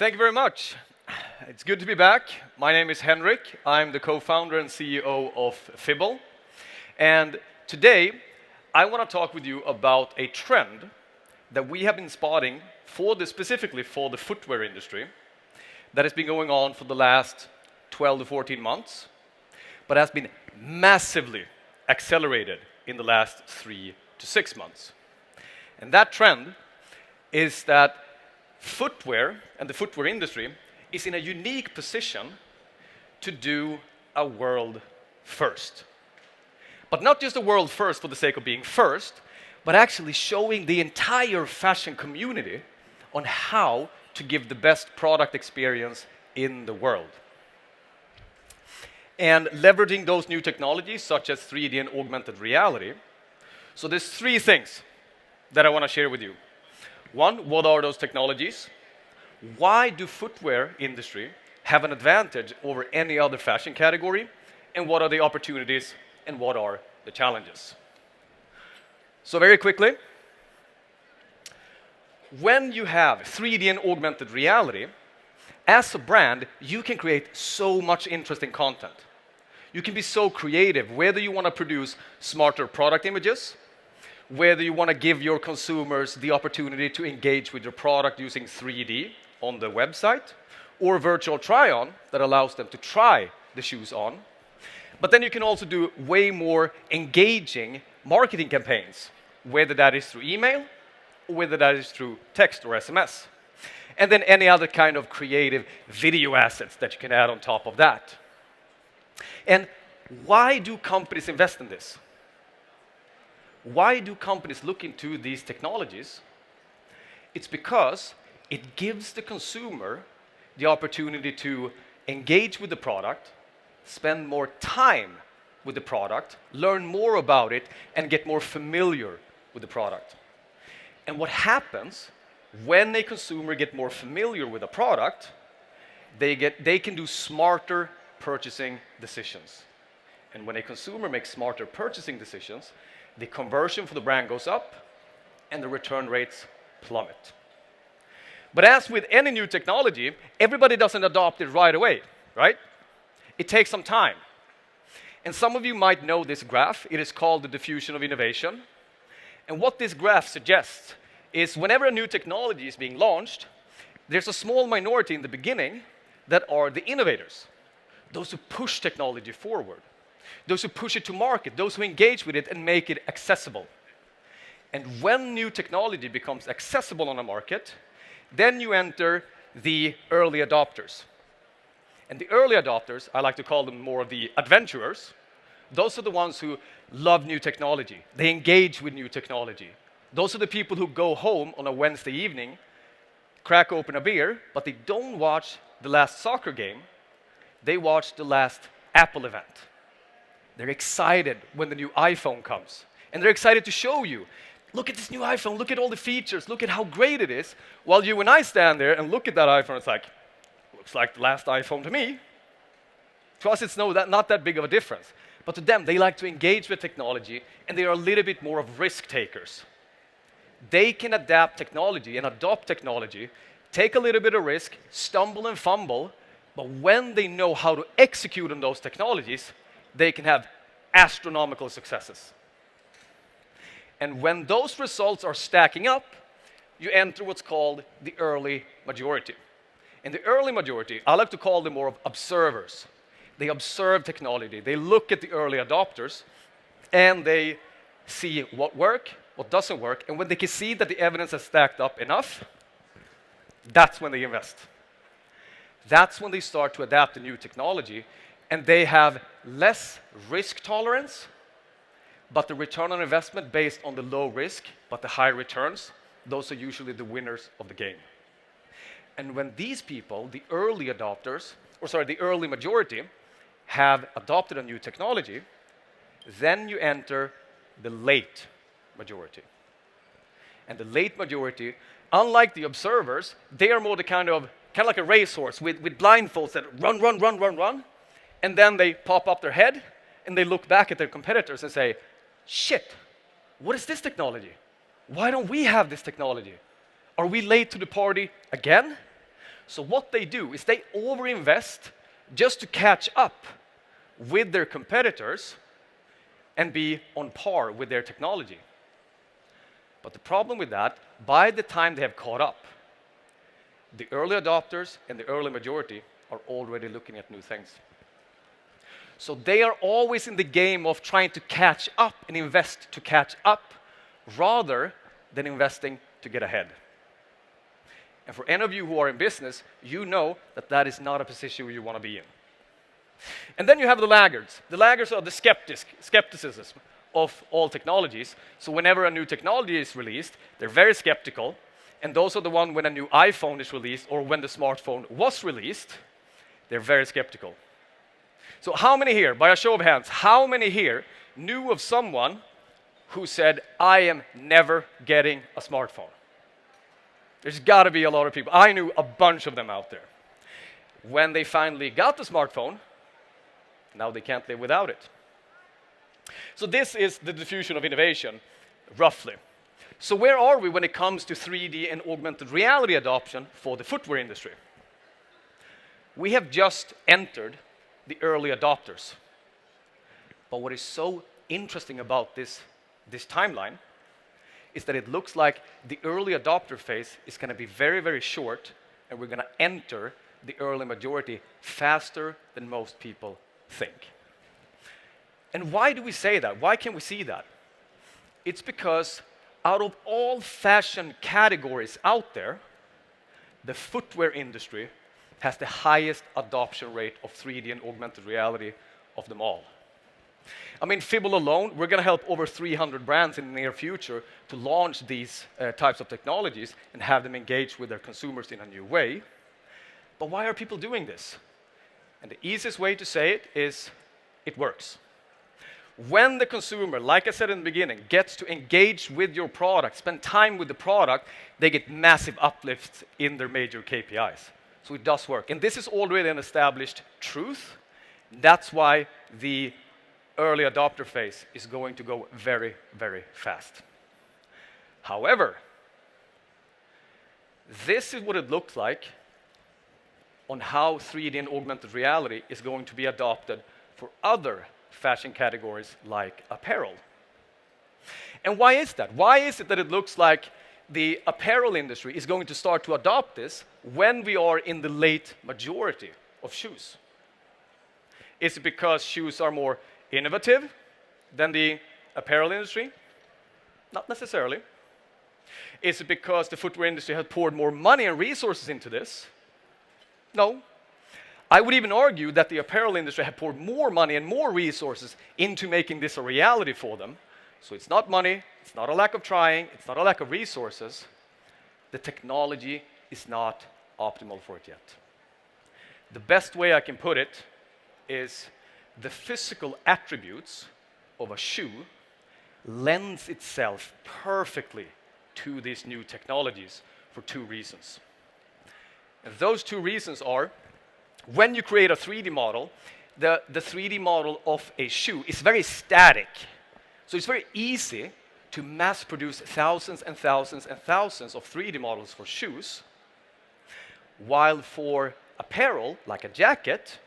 Thank you very much. It's good to be back. My name is Henrik. I'm the co-founder and CEO of Fibbl. And today, I want to talk with you about a trend that we have been spotting specifically for the footwear industry that has been going on for the last 12 to 14 months, but has been massively accelerated in the last 3 to 6 months. And that trend is that footwear and the footwear industry is in a unique position to do a world first. But not just a world first for the sake of being first, but actually showing the entire fashion community on how to give the best product experience in the world. And leveraging those new technologies such as 3D and augmented reality. So there's 3 things that I want to share with you. One, what are those technologies? Why do footwear industry have an advantage over any other fashion category? And what are the opportunities and what are the challenges? So very quickly, when you have 3D and augmented reality, as a brand, you can create so much interesting content. You can be so creative, whether you want to produce smarter product images, whether you want to give your consumers the opportunity to engage with your product using 3D on the website, or virtual try-on that allows them to try the shoes on. But then you can also do way more engaging marketing campaigns, whether that is through email, or whether that is through text or SMS. And then any other kind of creative video assets that you can add on top of that. And why do companies invest in this? Why do companies look into these technologies? It's because it gives the consumer the opportunity to engage with the product, spend more time with the product, learn more about it, and get more familiar with the product. And what happens when a consumer gets more familiar with a product, they can do smarter purchasing decisions. And when a consumer makes smarter purchasing decisions, the conversion for the brand goes up and the return rates plummet. But as with any new technology, everybody doesn't adopt it right away, right? It takes some time. And some of you might know this graph. It is called the diffusion of innovation. And what this graph suggests is whenever a new technology is being launched, there's a small minority in the beginning that are the innovators, those who push technology forward, those who push it to market, those who engage with it and make it accessible. And when new technology becomes accessible on a market, then you enter the early adopters. And the early adopters, I like to call them more of the adventurers. Those are the ones who love new technology. They engage with new technology. Those are the people who go home on a Wednesday evening, crack open a beer, but they don't watch the last soccer game. They watch the last Apple event. They're excited when the new iPhone comes. And they're excited to show you, look at this new iPhone, look at all the features, look at how great it is. While you and I stand there and look at that iPhone, it's like, looks like the last iPhone to me. To us, it's not that big of a difference. But to them, they like to engage with technology, and they are a little bit more of risk takers. They can adapt technology and adopt technology, take a little bit of risk, stumble and fumble, but when they know how to execute on those technologies, they can have astronomical successes. And when those results are stacking up, you enter what's called the early majority. And the early majority, I like to call them more of observers. They observe technology, they look at the early adopters, and they see what works, what doesn't work, and when they can see that the evidence has stacked up enough, that's when they invest. That's when they start to adapt the new technology, and they have less risk tolerance, but the return on investment based on the low risk, but the high returns, those are usually the winners of the game. And when these people, the early adopters, the early majority, have adopted a new technology, then you enter the late majority. And the late majority, unlike the observers, they are more the kind of like a racehorse with blindfolds that run, and then they pop up their head and they look back at their competitors and say, shit, what is this technology? Why don't we have this technology? Are we late to the party again? So what they do is they overinvest just to catch up with their competitors and be on par with their technology. But the problem with that, by the time they have caught up, the early adopters and the early majority are already looking at new things. So they are always in the game of trying to catch up and invest to catch up rather than investing to get ahead. And for any of you who are in business, you know that that is not a position you want to be in. And then you have the laggards. The laggards are the skepticism of all technologies. So whenever a new technology is released, they're very skeptical. And those are the ones when a new iPhone is released or when the smartphone was released, they're very skeptical. So how many here, by a show of hands, how many here knew of someone who said, I am never getting a smartphone? There's got to be a lot of people. I knew a bunch of them out there. When they finally got the smartphone, now they can't live without it. So this is the diffusion of innovation, roughly. So where are we when it comes to 3D and augmented reality adoption for the footwear industry? We have just entered the early adopters. But what is so interesting about this timeline is that it looks like the early adopter phase is going to be very, very short, and we're going to enter the early majority faster than most people think. And why do we say that? Why can we see that? It's because out of all fashion categories out there, the footwear industry has the highest adoption rate of 3D and augmented reality of them all. I mean, Fibbl alone, we're going to help over 300 brands in the near future to launch these types of technologies and have them engage with their consumers in a new way. But why are people doing this? And the easiest way to say it is, it works. When the consumer, like I said in the beginning, gets to engage with your product, spend time with the product, they get massive uplifts in their major KPIs. So it does work. And this is already an established truth. That's why the early adopter phase is going to go very, very fast. However, this is what it looks like on how 3D and augmented reality is going to be adopted for other fashion categories like apparel. And why is that? Why is it that it looks like the apparel industry is going to start to adopt this when we are in the late majority of shoes? Is it because shoes are more innovative than the apparel industry? Not necessarily. Is it because the footwear industry has poured more money and resources into this? No. I would even argue that the apparel industry have poured more money and more resources into making this a reality for them. So it's not money, it's not a lack of trying, it's not a lack of resources. The technology is not optimal for it yet. The best way I can put it is the physical attributes of a shoe lends itself perfectly to these new technologies for two reasons. And those two reasons are, when you create a 3D model, the 3D model of a shoe is very static. So it's very easy to mass produce thousands and thousands and thousands of 3D models for shoes, while for apparel, like a jacket,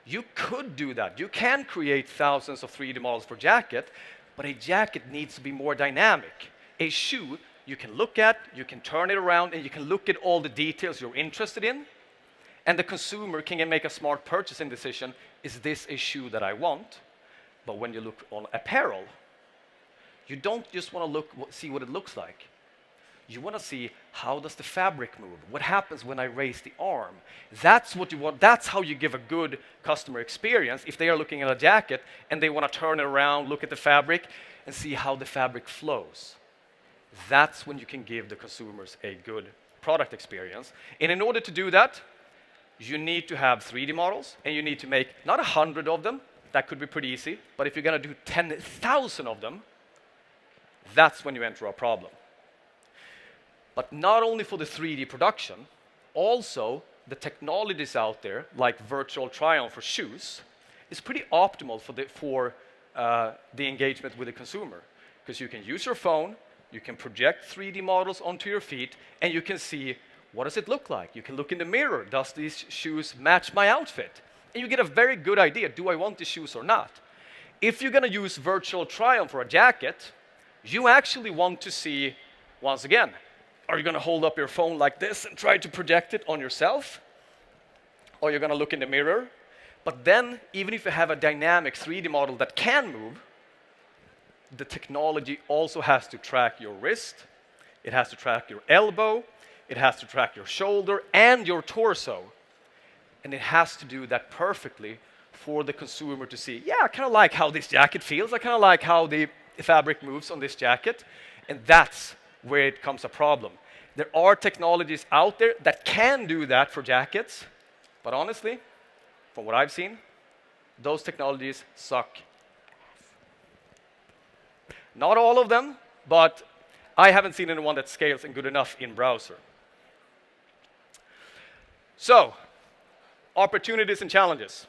you could do that. You can create thousands of 3D models for jacket, but a jacket needs to be more dynamic. A shoe, you can look at, you can turn it around, and you can look at all the details you're interested in, and the consumer can make a smart purchasing decision. Is this a shoe that I want? But when you look on apparel, you don't just want to see what it looks like. You want to see, how does the fabric move? What happens when I raise the arm? That's what you want. That's how you give a good customer experience if they are looking at a jacket and they want to turn it around, look at the fabric, and see how the fabric flows. That's when you can give the consumers a good product experience. And in order to do that, you need to have 3D models, and you need to make not 100 of them. That could be pretty easy. But if you're going to do 10,000 of them, that's when you enter a problem. But not only for the 3D production, also the technologies out there, like virtual try-on for shoes, is pretty optimal for the engagement with the consumer. Because you can use your phone, you can project 3D models onto your feet, and you can see What does it look like? You can look in the mirror. Does these shoes match my outfit? And you get a very good idea. Do I want these shoes or not? If you're going to use virtual try-on for a jacket, you actually want to see, once again, are you going to hold up your phone like this and try to project it on yourself? Or you're going to look in the mirror? But then, even if you have a dynamic 3D model that can move, the technology also has to track your wrist, it has to track your elbow, it has to track your shoulder and your torso. And it has to do that perfectly for the consumer to see, yeah, I kind of like how this jacket feels, I kind of like how the fabric moves on this jacket. And that's where it becomes a problem. There are technologies out there that can do that for jackets, but honestly, from what I've seen, those technologies suck. Not all of them, but I haven't seen anyone that scales and good enough in browser. So, opportunities and challenges.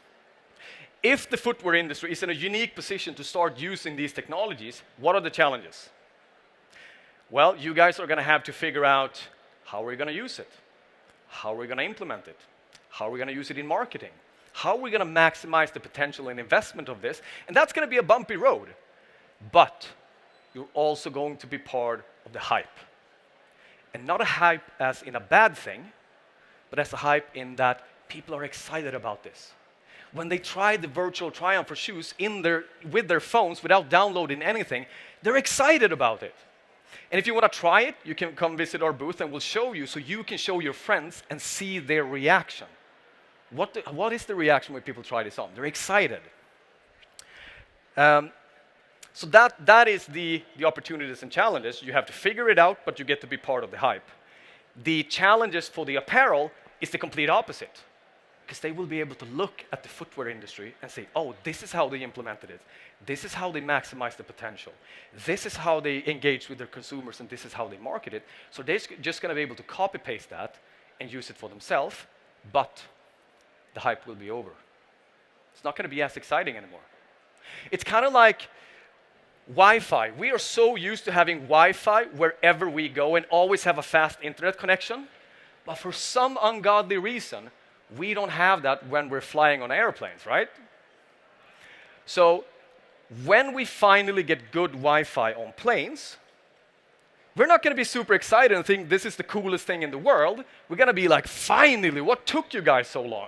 If the footwear industry is in a unique position to start using these technologies, what are the challenges? Well, you guys are going to have to figure out how are we going to use it? How are we going to implement it? How are we going to use it in marketing? How are we going to maximize the potential and investment of this? And that's going to be a bumpy road. But you're also going to be part of the hype. And not a hype as in a bad thing, but as a hype in that people are excited about this. When they try the virtual try-on for shoes with their phones without downloading anything, they're excited about it. And if you want to try it, you can come visit our booth and we'll show you so you can show your friends and see their reaction. What is the reaction when people try this on? They're excited. So that is the opportunities and challenges. You have to figure it out, but you get to be part of the hype. The challenges for the apparel is the complete opposite. Because they will be able to look at the footwear industry and say, oh, this is how they implemented it. This is how they maximize the potential. This is how they engage with their consumers, and this is how they market it. So they're just going to be able to copy-paste that and use it for themselves, but the hype will be over. It's not going to be as exciting anymore. It's kind of like Wi-Fi. We are so used to having Wi-Fi wherever we go and always have a fast internet connection, but for some ungodly reason, we don't have that when we're flying on airplanes, right? So when we finally get good Wi-Fi on planes, we're not going to be super excited and think this is the coolest thing in the world. We're going to be like, finally, what took you guys so long?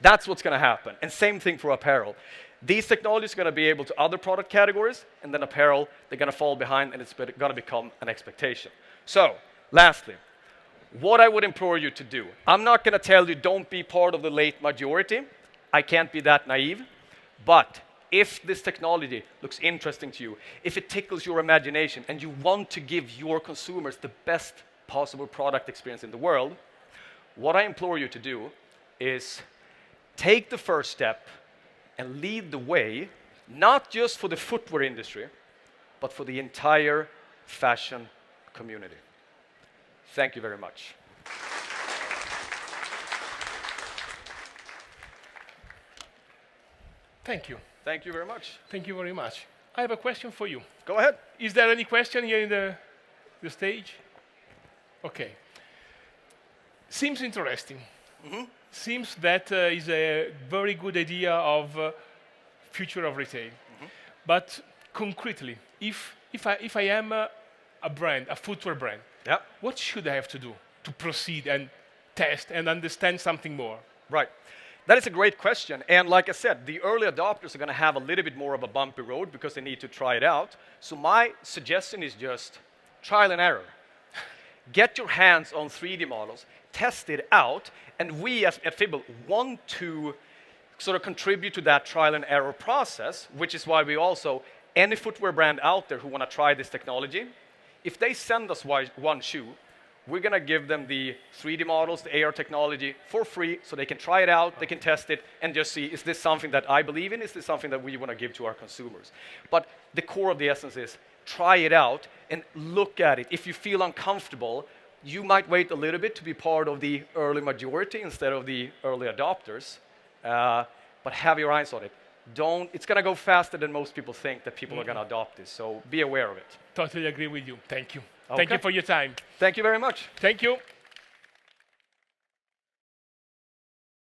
That's what's going to happen. And same thing for apparel. These technologies are going to be able to other product categories, and then apparel, they're going to fall behind, and it's going to become an expectation. So, lastly, what I would implore you to do, I'm not going to tell you don't be part of the late majority. I can't be that naive. But if this technology looks interesting to you, if it tickles your imagination, and you want to give your consumers the best possible product experience in the world, what I implore you to do is take the first step and lead the way, not just for the footwear industry, but for the entire fashion community. Thank you very much. Thank you. Thank you very much. Thank you very much. I have a question for you. Go ahead. Is there any question here in the stage? Okay. Seems interesting. Mm-hmm. Seems that is a very good idea of future of retail. Mm-hmm. But concretely, if I am a brand, a footwear brand, yeah, what should I have to do to proceed and test and understand something more? Right. That is a great question. And like I said, the early adopters are going to have a little bit more of a bumpy road because they need to try it out. So my suggestion is just trial and error. Get your hands on 3D models, test it out, and we at Fibbl want to sort of contribute to that trial and error process, which is why we also, any footwear brand out there who want to try this technology, if they send us one shoe, we're going to give them the 3D models, the AR technology for free so they can try it out, they can test it, and just see, is this something that I believe in? Is this something that we want to give to our consumers? But the core of the essence is try it out and look at it. If you feel uncomfortable, you might wait a little bit to be part of the early majority instead of the early adopters, but have your eyes on it. It's going to go faster than most people think that people are going to adopt this, so be aware of it. Totally agree with you. Thank you. Okay. Thank you for your time. Thank you very much. Thank you.